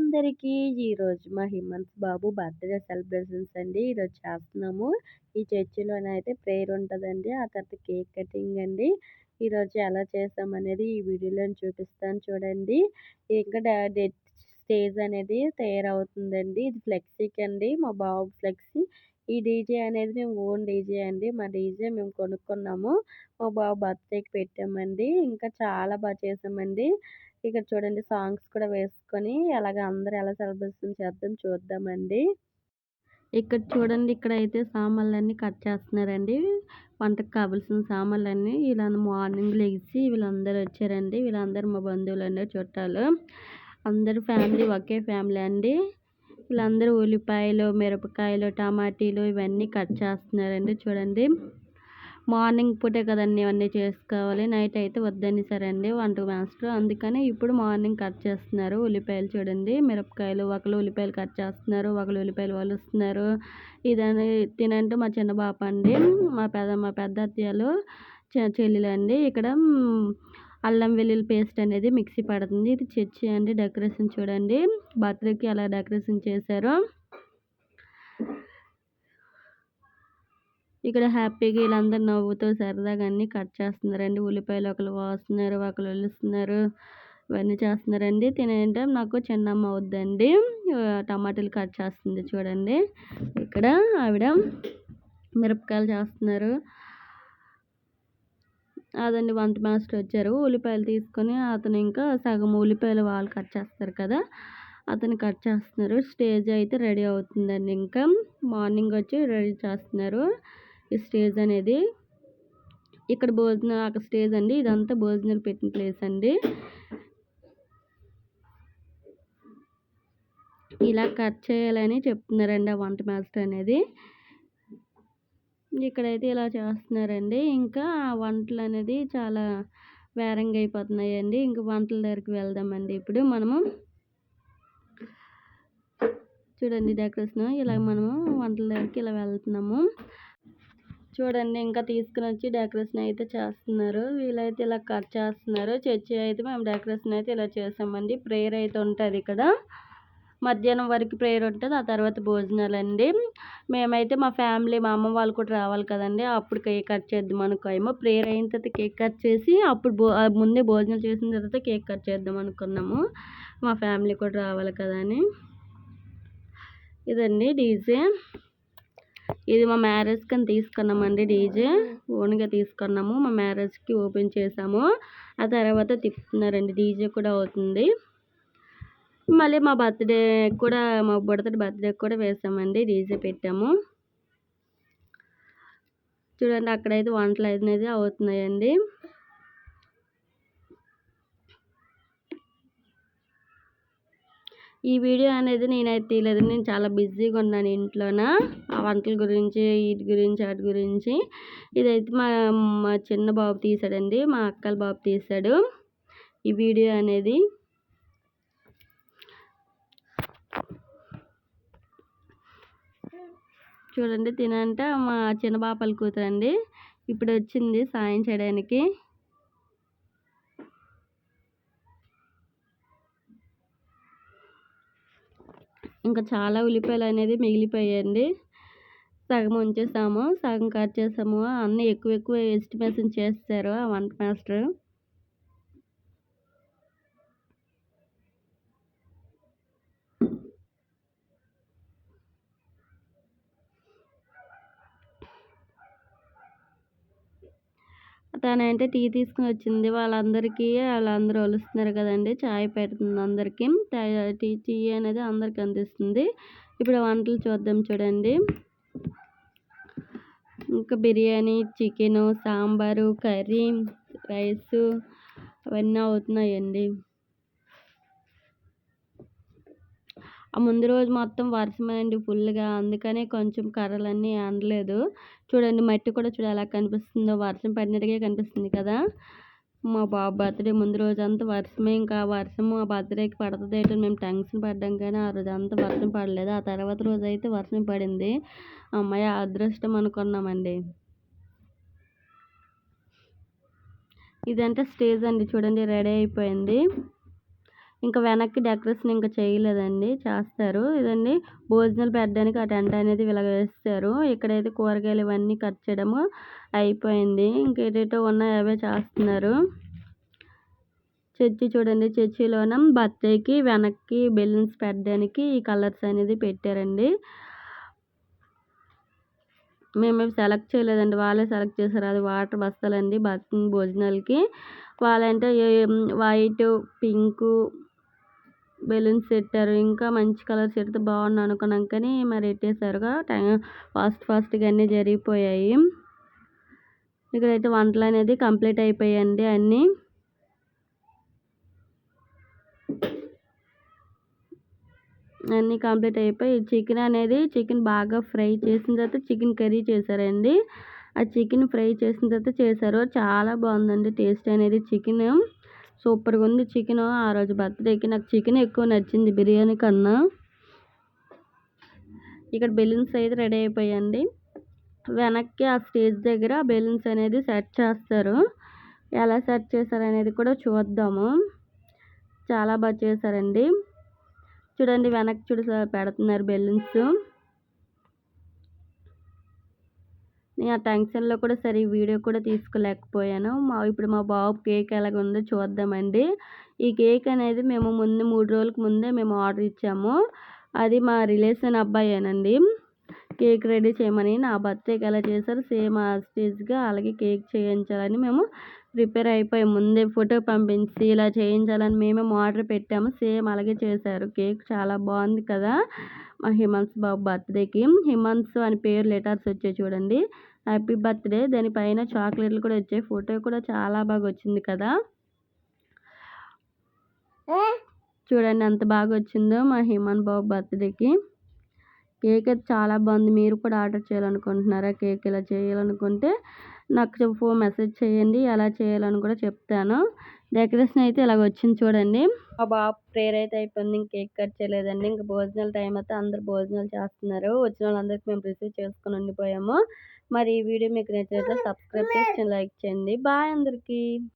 అందరికీ. ఈరోజు మా హిమంత్ బాబు బర్త్‌డే సెలబ్రేషన్స్ అండి. ఈరోజు చేస్తున్నాము. ఈ చర్చిలోనైతే ప్రేయర్ ఉంటదండి. ఆ తర్వాత కేక్ కటింగ్ అండి. ఈరోజు ఎలా చేసామనేది ఈ వీడియోలోని చూపిస్తాను చూడండి. ఇంకా స్టేజ్ అనేది తయారవుతుందండి. ఇది ఫ్లెక్సీకి అండి. మా బాబు ఫ్లెక్సీ. ఈ డీజే అనేది మేము ఓన్ డీజే అండి. మా డీజే మేము కొనుక్కున్నాము. మా బాబు బర్త్‌డేకి పెట్టామండి. ఇంకా చాలా చేసామండి. ఇక్కడ చూడండి సాంగ్స్ కూడా వేసుకొని అందరూ ఎలా సెలబ్రేషన్ చేద్దాం చూద్దామండి. ఇక్కడ చూడండి ఇక్కడైతే సామాన్లన్నీ కట్ చేస్తున్నారండి. వంటకు కావాల్సిన సామాన్లన్నీ ఇలా మార్నింగ్ లెగిసి వీళ్ళందరూ వచ్చారండి. వీళ్ళందరూ మా బంధువులండి, చుట్టాలు. అందరూ ఫ్యామిలీ ఒకే ఫ్యామిలీ అండి. వీళ్ళందరూ ఉల్లిపాయలు, మిరపకాయలు, టమాటీలు ఇవన్నీ కట్ చేస్తున్నారండి. చూడండి మార్నింగ్ పూటే కదండి ఇవన్నీ చేసుకోవాలి. నైట్ అయితే వద్దనేసారండి వంట మాస్టర్. అందుకని ఇప్పుడు మార్నింగ్ కట్ చేస్తున్నారు. ఉల్లిపాయలు చూడండి, మిరపకాయలు, ఒకళ్ళు ఉల్లిపాయలు కట్ చేస్తున్నారు, ఒకళ్ళు ఉల్లిపాయలు వలుస్తున్నారు. ఇదని తినంటే మా చిన్న పాప అండి. మా పెద్ద అత్తయ్యలు చెల్లెలండి. ఇక్కడ అల్లం వెల్లుల్లి పేస్ట్ అనేది మిక్సీ పడుతుంది. ఇది చర్చి అండి. డెకరేషన్ చూడండి, బర్త్డేకి అలా డెకరేషన్ చేశారు. ఇక్కడ హ్యాపీగా వీళ్ళందరూ నవ్వుతూ సరదాగా అన్నీ కట్ చేస్తున్నారండి. ఉల్లిపాయలు ఒకళ్ళు కోస్తున్నారు, ఒకళ్ళు వలుస్తున్నారు, ఇవన్నీ చేస్తున్నారండి. తినేంటే నాకు చిన్నమ్మ అవుద్దండి. టమాటాలు కట్ చేస్తుంది చూడండి. ఇక్కడ ఆవిడ మిరపకాయలు చేస్తున్నారు. అదండి వంట మాస్టర్ వచ్చారు. ఉల్లిపాయలు తీసుకొని అతను ఇంకా సగం ఉల్లిపాయలు వాళ్ళు కట్ చేస్తారు కదా, అతను కట్ చేస్తున్నారు. స్టేజ్ అయితే రెడీ అవుతుందండి. ఇంకా మార్నింగ్ వచ్చి రెడీ చేస్తున్నారు ఈ స్టేజ్ అనేది. ఇక్కడ భోజనం అక్కడ స్టేజ్ అండి. ఇదంతా భోజనాలు పెట్టిన ప్లేస్ అండి. ఇలా కట్ చేయాలని చెప్తున్నారండి ఆ వంట మాస్టర్ అనేది. ఇక్కడైతే ఇలా చేస్తున్నారండి. ఇంకా వంటలు అనేది చాలా వేరంగా అయిపోతున్నాయండి. ఇంకా వంటల దగ్గరికి వెళ్దామండి. ఇప్పుడు మనము చూడండి డెకరేషన్ ఇలా మనము వంటల దగ్గరికి ఇలా వెళ్తున్నాము. చూడండి ఇంకా తీసుకుని వచ్చి డెకరేషన్ అయితే చేస్తున్నారు. వీళ్ళైతే ఇలా కట్ చేస్తున్నారు. చర్చి అయితే మేము డెకరేషన్ అయితే ఇలా చేసామండి. ప్రేయర్ అయితే ఉంటుంది ఇక్కడ. మధ్యాహ్నం వరకు ప్రేయర్ ఉంటుంది. ఆ తర్వాత భోజనాలండి. మేమైతే మా ఫ్యామిలీ మా అమ్మ వాళ్ళు కూడా రావాలి కదండి. అప్పుడు కేక్ కట్ చేద్దాం అనుకోమో. ప్రేయర్ అయిన తర్వాత కేక్ కట్ చేసి అప్పుడు ముందే భోజనం చేసిన తర్వాత కేక్ కట్ చేద్దాం అనుకున్నాము. మా ఫ్యామిలీ కూడా రావాలి కదా అని. ఇదండి డీజే. ఇది మా మ్యారేజ్కి అని తీసుకున్నామండి. డీజే ఓన్గా తీసుకున్నాము. మా మ్యారేజ్కి ఓపెన్ చేసాము. ఆ తర్వాత తిప్పుతున్నారండి. డీజే కూడా అవుతుంది. మళ్ళీ మా బర్త్డే కూడా మా బర్త్డే కూడా వేసామండి. డీజే పెట్టాము. చూడండి అక్కడైతే వంటలు అనేది అవుతున్నాయండి. ఈ వీడియో అనేది నేనైతే తీయలేదు. నేను చాలా బిజీగా ఉన్నాను ఇంట్లోన. ఆ వంటల గురించి, వీటి గురించి, వాటి గురించి. ఇదైతే మా చిన్న బాబు తీసాడండి. మా అక్కల బాబు తీసాడు ఈ వీడియో అనేది. చూడండి తినంట మా చిన్న పాపల కూతురండి. ఇప్పుడు వచ్చింది సాయం చేయడానికి. ఇంకా చాలా ఉల్లిపాయలు అనేది మిగిలిపోయాయండి. సగం ఉంచేసాము, సగం కట్ చేసాము. అన్నీ ఎక్కువ ఎస్టిమేషన్ చేస్తారు ఆ వంట మాస్టర్. తనంటే టీ తీసుకుని వచ్చింది. వాళ్ళందరూ వలుస్తున్నారు కదండి. చాయ్ పెడుతుంది అందరికీ. టీ అనేది అందరికి అందిస్తుంది. ఇప్పుడు వంటలు చూద్దాం చూడండి. ఇంకా biryani, chicken, sambar, curry, rice అవన్నీ అవుతున్నాయండి. ఆ ముందు రోజు మొత్తం వర్షమేనండి ఫుల్గా. అందుకనే కొంచెం కర్రలన్నీ అనలేదు. చూడండి మట్టి కూడా ఎలా కనిపిస్తుందో, వర్షం పడినట్టుగా కనిపిస్తుంది కదా. మా బాబు బర్త్డే ముందు రోజు అంతా వర్షమే. ఇంకా వర్షం ఆ బర్త్డేకి పడుతుంది ఏంటో మేము టెన్షన్ పడ్డాం, కానీ ఆ రోజు అంతా వర్షం పడలేదు. ఆ తర్వాత రోజు అయితే వర్షం పడింది. అమ్మాయి అదృష్టం అనుకున్నామండి. ఇదంతా స్టేజ్ అండి. చూడండి రెడీ అయిపోయింది. ఇంకా వెనక్కి డెకరేషన్ ఇంకా చేయలేదండి. చేస్తారు. ఇదండి భోజనాలు పెట్టడానికి ఆ టెంట్ అనేది ఇలాగ వేస్తారు. ఇక్కడైతే కూరగాయలు ఇవన్నీ కట్ చేయడము అయిపోయింది. ఇంకేటేటో ఉన్నాయి అవే చేస్తున్నారు. చర్చి చూడండి. చర్చిలోన బర్త్‌డేకి వెనక్కి బెలూన్స్ పెట్టడానికి ఈ కలర్స్ అనేది పెట్టారండి. మేమేమి సెలెక్ట్ చేయలేదండి. వాళ్ళే సెలెక్ట్ చేశారు. అది వాటర్ బస్తాలండి భోజనాలకి. వాళ్ళంటే వైటు, పింకు బెలూన్స్ పెట్టారు. ఇంకా మంచి కలర్స్ పెడితే బాగుండు అనుకున్నాం కానీ మరి ఎట్టేసారుగా ఫాస్ట్‌గా అన్నీ జరిగిపోయాయి. ఇక్కడైతే వంటలనేది కంప్లీట్ అయిపోయాయండి అన్నీ. అన్నీ కంప్లీట్ అయిపోయి చికెన్ బాగా ఫ్రై చేసిన తర్వాత చికెన్ కర్రీ చేశారండి. ఆ చికెన్ ఫ్రై చేసిన తర్వాత చేశారు. చాలా బాగుందండి టేస్ట్ అనేది. చికెను సూపర్‌గా ఉంది చికెను. ఆ రోజు బర్త్‌డేకి నాకు చికెన్ ఎక్కువ నచ్చింది బిర్యానీ కన్నా. ఇక్కడ బెలూన్స్ అయితే రెడీ అయిపోయాయండి. వెనక్కి ఆ స్టేజ్ దగ్గర బెలూన్స్ అనేది సెట్ చేస్తారు. ఎలా సెట్ చేశారనేది కూడా చూద్దాము. చాలా బాగా చేశారండి. చూడండి వెనక్కి పెడుతున్నారు బెలూన్స్. నేను ఆ టెన్షన్‌లో కూడా సరే వీడియో కూడా తీసుకోలేకపోయాను. ఇప్పుడు మా బాబు కేక్ ఎలాగుందో చూద్దామండి. ఈ కేక్ అనేది మేము 3 రోజులకు ముందే మేము ఆర్డర్ ఇచ్చాము. అది మా రిలేషన్ అబ్బాయేనండి. కేక్ రెడీ చేయమని నా బర్త్‌డేకి ఎలా చేశారో సేమ్ యాజ్ టీజ్‌గా అలాగే కేక్ చేయించాలని మేము ప్రిపేర్ అయిపోయాం. ముందే ఫోటో పంపించి ఇలా చేయించాలని మేమే ఆర్డర్ పెట్టాము. సేమ్ అలాగే చేశారు. కేక్ చాలా బాగుంది కదా! మా హిమాన్స్ బాబు బర్త్‌డేకి. హిమాన్స్ అని పేరు లెటర్స్ వచ్చాయి చూడండి. హ్యాపీ బర్త్‌డే దానిపైన చాక్లెట్‌లు కూడా వచ్చాయి. ఫోటో కూడా చాలా బాగా వచ్చింది కదా! చూడండి ఎంత బాగా వచ్చిందో మా హిమాన్ బాబు బర్త్‌డేకి. కేక్ అయితే చాలా బాగుంది. మీరు కూడా ఆర్డర్ చేయాలనుకుంటున్నారా? కేక్ ఇలా చేయాలనుకుంటే నాకు మెసేజ్ చేయండి. ఎలా చేయాలని కూడా చెప్తాను. డెకరేషన్ అయితే ఇలాగ వచ్చింది చూడండి. మా బాబు ప్రేయర్ అయితే అయిపోయింది. ఇంక కేక్ కట్ చేయలేదండి. ఇంక భోజనాల టైం అయితే అందరూ భోజనాలు చేస్తున్నారు. వచ్చిన వాళ్ళందరికీ మేము రిసీవ్ చేసుకొని ఉండిపోయాము. మరి ఈ వీడియో మీకు నచ్చినట్లయితే సబ్స్క్రైబ్ చేసి లైక్ చేయండి. బాయ్ అందరికీ.